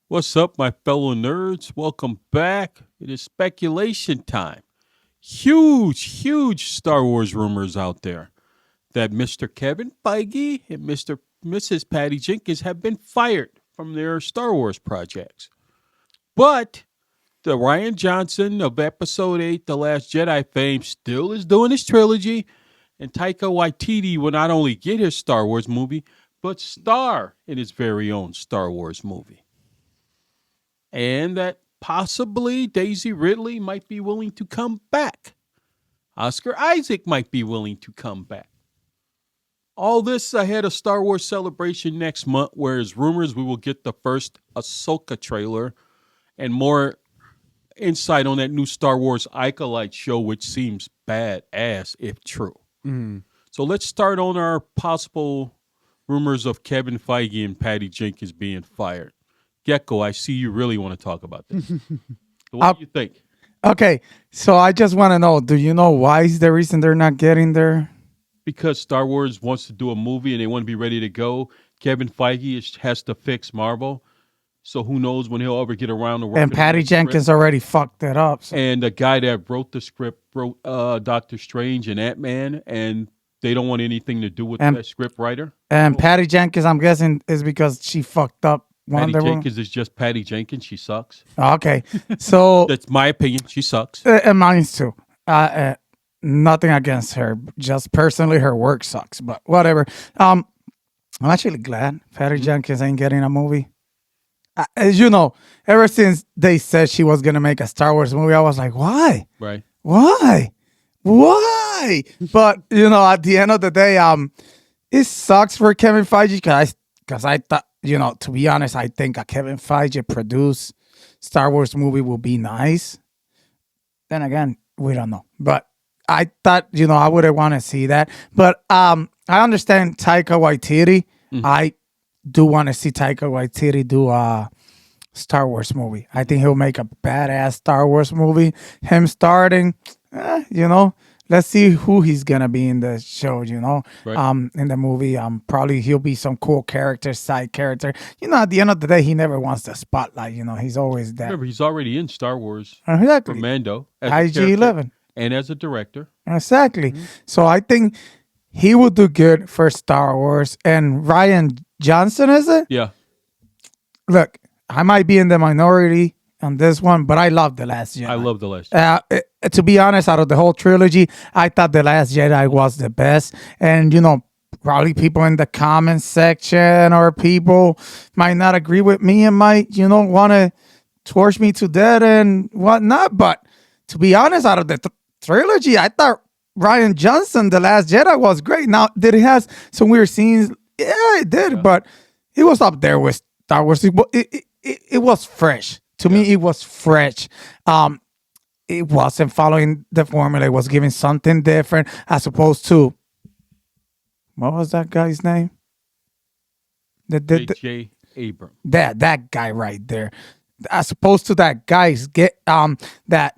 What's up, my fellow nerds? Welcome back. It is speculation time. Huge Star Wars rumors out there that Mr. Kevin Feige and Mrs. Patty Jenkins have been fired from their Star Wars projects. But the Ryan Johnson of Episode 8, The Last Jedi fame, still is doing his trilogy, and Taika Waititi will not only get his Star Wars movie, but star in his very own Star Wars movie. And that possibly Daisy Ridley might be willing to come back. Oscar Isaac might be willing to come back. All this ahead of Star Wars Celebration next month, where there's rumors we will get the first Ahsoka trailer and more insight on that new Star Wars Acolyte show, which seems badass if true. So let's start on our possible rumors of Kevin Feige and Patty Jenkins being fired. Gecko, I see you really want to talk about this. So what do you think? Okay, so I just want to know, do you know why is the reason they're not getting there? Because Star Wars wants to do a movie and they want to be ready to go. Kevin Feige has to fix Marvel. So who knows when he'll ever get around to working. And Patty Jenkins already fucked it up. So. And the guy that wrote the script wrote Doctor Strange and Ant-Man, and they don't want anything to do with that script writer. And Patty Jenkins, I'm guessing, is because she fucked up Patty Jenkins is just Patty Jenkins. She sucks. Okay, so that's my opinion. She sucks. And mine too. Nothing against her. Just personally, her work sucks. But whatever. I'm actually glad Patty Jenkins ain't getting a movie. As you know, ever since they said she was gonna make a Star Wars movie, I was like, why? Right. Why? But at the end of the day, it sucks for Kevin Feige because I thought. To be honest, I think a Kevin Feige produced Star Wars movie will be nice. Then again, we don't know. But I thought, I wouldn't want to see that. But I understand Taika Waititi. Mm-hmm. I do want to see Taika Waititi do a Star Wars movie. I think he'll make a badass Star Wars movie. Him starting, let's see who he's gonna be in the show, right. In the movie. Probably he'll be some cool character, side character. At the end of the day, he never wants the spotlight. He's always that. Remember, he's already in Star Wars. Exactly. For Mando. IG-11. And as a director. Exactly. Mm-hmm. So I think he will do good for Star Wars. And Ryan Johnson, is it? Yeah. Look, I might be in the minority on this one, but I love The Last Jedi. I love The Last Jedi. To be honest, out of the whole trilogy, I thought The Last Jedi was the best. And, probably people in the comment section or people might not agree with me and might, want to torch me to death and whatnot. But to be honest, out of the trilogy, I thought Ryan Johnson, The Last Jedi, was great. Now, did it have some weird scenes? Yeah, it did. Yeah. But it was up there with Star Wars. It was fresh. To me, it was fresh. It wasn't following the formula. It was giving something different as opposed to, what was that guy's name? J.J. Abrams. That guy right there. As opposed to that guy's that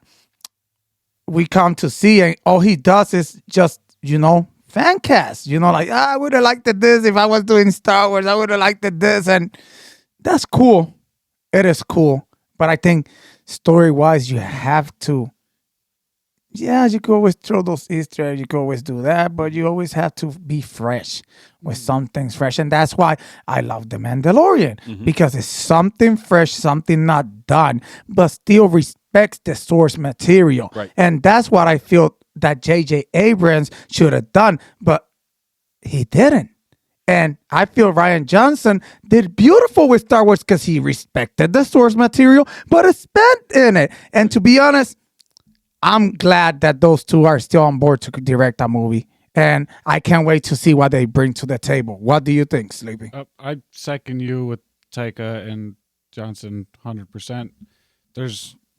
we come to see, and all he does is just, fan cast. I would have liked this if I was doing Star Wars. I would have liked this, and that's cool. It is cool. But I think story-wise, you have to. Yeah, you could always throw those Easter eggs. You could always do that. But you always have to be fresh with some things fresh. And that's why I love The Mandalorian. Mm-hmm. Because it's something fresh, something not done, but still respects the source material. Right. And that's what I feel that J.J. Abrams should have done. But he didn't. And I feel Ryan Johnson did beautiful with Star Wars because he respected the source material, but it spent in it. And to be honest, I'm glad that those two are still on board to direct a movie. And I can't wait to see what they bring to the table. What do you think, Sleepy? I second you with Taika and Johnson 100%.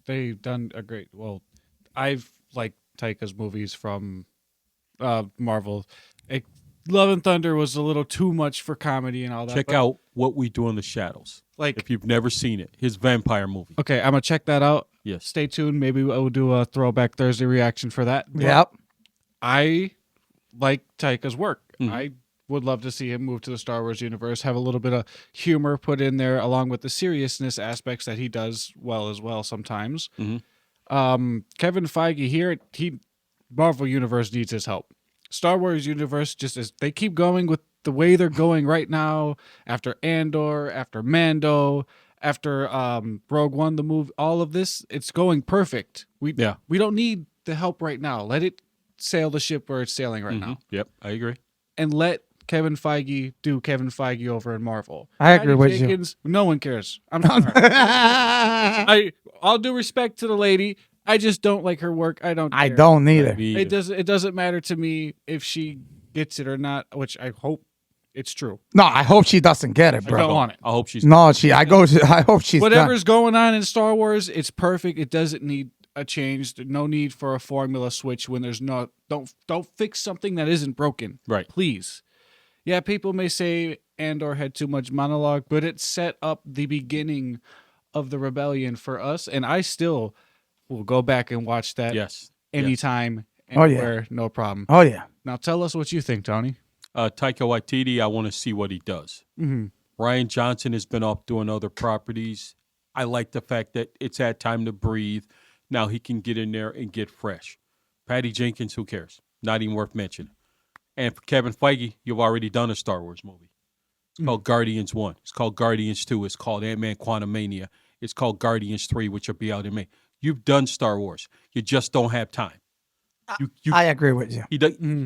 They've done a great... Well, I've liked Taika's movies from Marvel. Love and Thunder was a little too much for comedy and all that. Check out What We Do in the Shadows. If you've never seen it, his vampire movie. Okay, I'm going to check that out. Yes. Stay tuned. Maybe we'll do a Throwback Thursday reaction for that. Yep. I like Taika's work. Mm-hmm. I would love to see him move to the Star Wars universe, have a little bit of humor put in there, along with the seriousness aspects that he does well sometimes. Mhm. Kevin Feige here, Marvel Universe needs his help. Star Wars Universe, just as they keep going with the way they're going right now, after Andor, after Mando, after Rogue One, the movie, all of this, it's going perfect. We don't need the help right now. Let it sail the ship where it's sailing right now. Yep, I agree. And let Kevin Feige do Kevin Feige over in Marvel. I agree with you. Jenkins, no one cares. I'm sorry. All due respect to the lady, I just don't like her work. I don't neither. It doesn't matter to me if she gets it or not, which I hope it's true. No, I hope she doesn't get it, bro. I don't want it. I hope she's No, I hope she's whatever's going on in Star Wars, it's perfect. It doesn't need a change. There's no need for a formula switch when there's no don't fix something that isn't broken. Right. Please. Yeah, people may say Andor had too much monologue, but it set up the beginning of the rebellion for us, and I still will go back and watch that anytime, anywhere, no problem. Oh, yeah. Now tell us what you think, Tony. Taika Waititi, I want to see what he does. Mm-hmm. Ryan Johnson has been off doing other properties. I like the fact that it's had time to breathe. Now he can get in there and get fresh. Patty Jenkins, who cares? Not even worth mentioning. And for Kevin Feige, you've already done a Star Wars movie. It's called Guardians 1. It's called Guardians 2. It's called Ant-Man Quantumania. It's called Guardians 3, which will be out in May. You've done Star Wars. You just don't have time. I agree with you.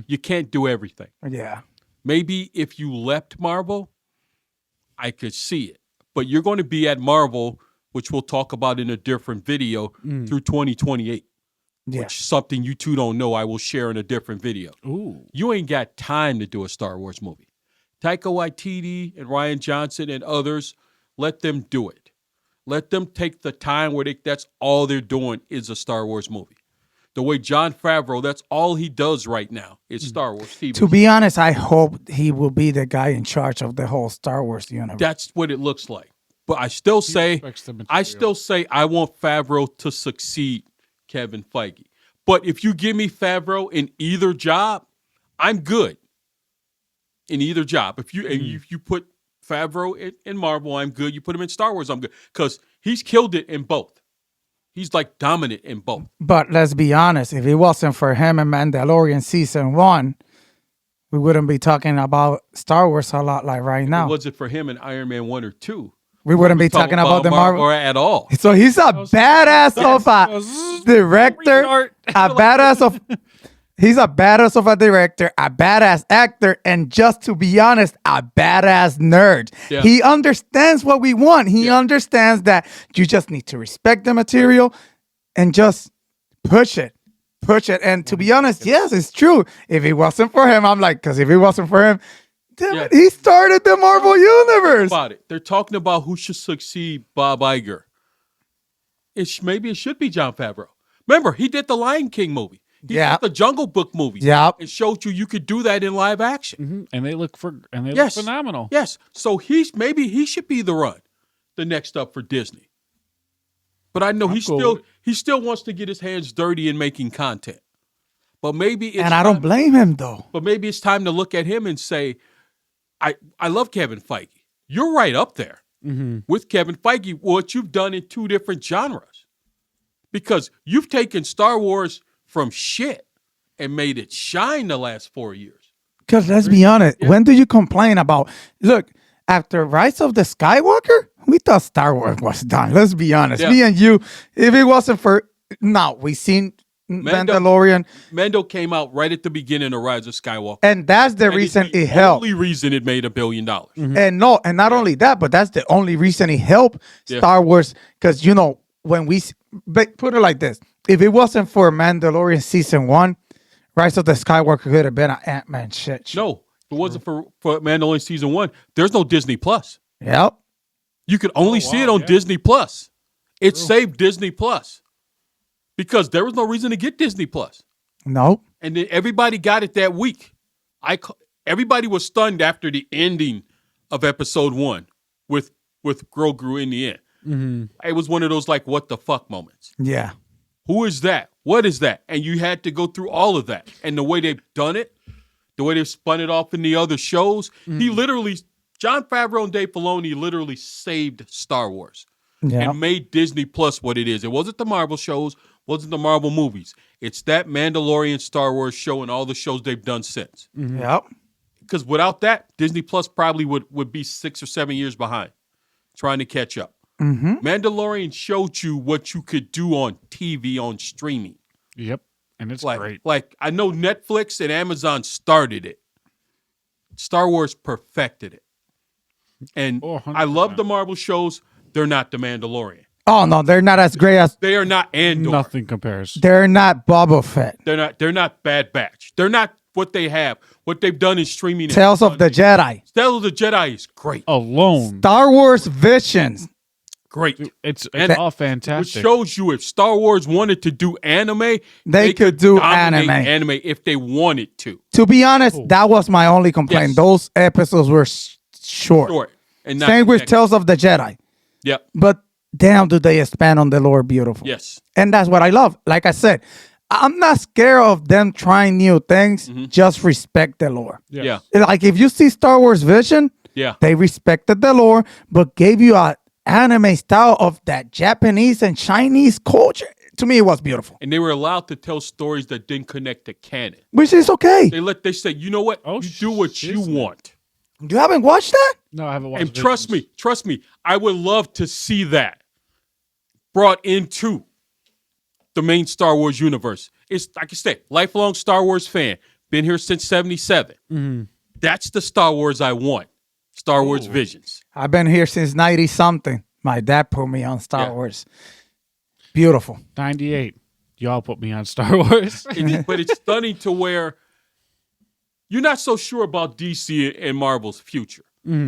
You can't do everything. Yeah. Maybe if you left Marvel, I could see it. But you're going to be at Marvel, which we'll talk about in a different video, through 2028. Yeah. Which something you two don't know, I will share in a different video. Ooh. You ain't got time to do a Star Wars movie. Taika Waititi and Ryan Johnson and others, let them do it. Let them take the time where that's all they're doing is a Star Wars movie. The way Jon Favreau, that's all he does right now is Star Wars TV. To be honest, I hope he will be the guy in charge of the whole Star Wars universe. That's what it looks like. But I still say I want Favreau to succeed Kevin Feige. But if you give me Favreau in either job, I'm good. In either job. If you put Favreau in Marvel, I'm good. You put him in Star Wars, I'm good. Because he's killed it in both. He's like dominant in both. But let's be honest, if it wasn't for him in Mandalorian Season 1, we wouldn't be talking about Star Wars a lot like right now. Was it for him in Iron Man 1 or 2? We wouldn't be talking about the Marvel or at all. So he's a badass of a director, he's a badass of a director, a badass actor, and just to be honest, a badass nerd. Yeah. He understands what we want. He understands that you just need to respect the material and just push it. And to be honest, yes, it's true. If it wasn't for him, because if it wasn't for him, damn it, he started the Marvel universe. About it. They're talking about who should succeed Bob Iger. Maybe it should be Jon Favreau. Remember, he did the Lion King movie. He did the Jungle Book movies. Yeah. And showed you could do that in live action. Mm-hmm. And they look look phenomenal. Yes. So maybe he should be the next up for Disney. But I know he still wants to get his hands dirty in making content. But maybe I don't blame him though. But maybe it's time to look at him and say, I love Kevin Feige. You're right up there with Kevin Feige, what you've done in two different genres. Because you've taken Star Wars from shit and made it shine the last 4 years. Because let's be honest, when do you complain about, look, after Rise of the Skywalker, we thought Star Wars was done. Let's be honest. Me and you, if it wasn't for, we seen Mandalorian. Mando came out right at the beginning of Rise of Skywalker. And that's the reason it helped. The only reason it made $1 billion. Mm-hmm. And not only that, but that's the only reason it helped Star Wars. Because, when but put it like this. If it wasn't for Mandalorian Season 1, Rise of the Skywalker could have been an Ant-Man shit. No, if it wasn't for Mandalorian Season 1, there's no Disney Plus. Yep. You could only see it on Disney Plus. It saved Disney Plus. Because there was no reason to get Disney Plus. Nope. And then everybody got it that week. Everybody was stunned after the ending of Episode 1 with grogu in the end. Mm-hmm. It was one of those what the fuck moments. Yeah. Who is that? What is that? And you had to go through all of that. And the way they've done it, the way they spun it off in the other shows. He literally, Jon Favreau and Dave Filoni literally saved Star Wars Yeah. and made Disney Plus what it is. It wasn't the Marvel shows, wasn't the Marvel movies. It's that Mandalorian Star Wars show and all the shows they've done since. Yep. Because without that, Disney Plus probably would be 6 or 7 years behind trying to catch up. Mandalorian showed you what you could do on TV, on streaming. Yep. And it's Like, great. like I know Netflix and Amazon started it. Star Wars perfected it. And Oh, I love 100%. the Marvel shows. They're not the Mandalorian. Oh no, they're not as great as They are not Andor. Nothing compares. they're not Boba Fett. They're not Bad Batch. They're not what they have. What they've done in streaming. Tales of the Jedi. Tales of the Jedi is great. Alone. Star Wars Visions. Great. It's And all Which fantastic. shows you if Star Wars wanted to do anime, They could do dominate anime. anime if they wanted to. To be honest, that was my only complaint. Yes. Those episodes were short. Short. And not Same with connected. Tales of the Jedi. Yep. But damn, do they expand on the lore beautiful. Yes. And that's what I love. Like I said, I'm not scared of them trying new things. Just respect the lore. Yes. Yeah. Like if you see Star Wars Vision, Yeah. they respected the lore, but gave you a anime style of that Japanese and Chinese culture. To me, it was beautiful, And they were allowed to tell stories that didn't connect to canon. which is okay. They say, you know what? Oh, you do what you shiznit. want. You haven't watched that? No, I haven't watched And trust Visions. me, I would love to see that brought into the main Star Wars universe. It's like I said, lifelong Star Wars fan. Been here since 77. That's the Star Wars I want. Star Wars Visions. I've been here since 90 something. My dad put me on Star Yeah. Wars. Beautiful. 98. Y'all put me on Star Wars. But it's stunning to where you're not so sure about DC and Marvel's future.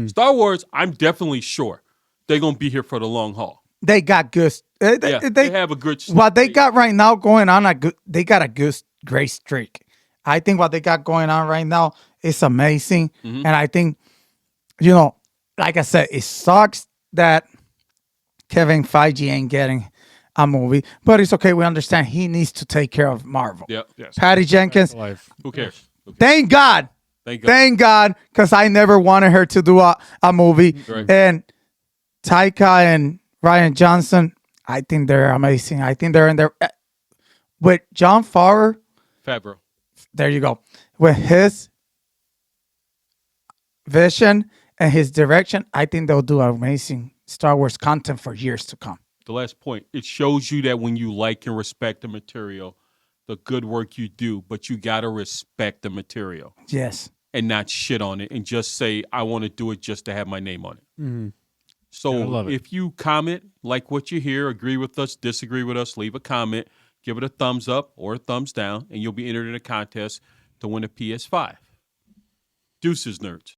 Star Wars, I'm definitely sure they're going to be here for the long haul. They got good. Yeah, they have a good what they got right now going on. They got a good, great streak. I think what they got going on right now is amazing, and I think, like I said, it sucks that Kevin Feige ain't getting a movie, but it's okay. We understand he needs to take care of Marvel. Yep. Yes. Patty Jenkins, Life. Who cares? thank God. Thank God. Thank God, because I never wanted her to do a movie. Right. And Taika and Ryan Johnson, I think they're amazing. I think they're in there. With Jon Favreau, Favreau. there you go. With his vision and his direction, I think they'll do amazing Star Wars content for years to come. The last point, it shows you that when you like and respect the material, the good work you do, but you got to respect the material Yes. and not shit on it and just say, I want to do it just to have my name on it. So I love it. if you comment, like what you hear, agree with us, disagree with us, leave a comment, give it a thumbs up or a thumbs down, and you'll be entered in a contest to win a PS5. Deuces, nerds.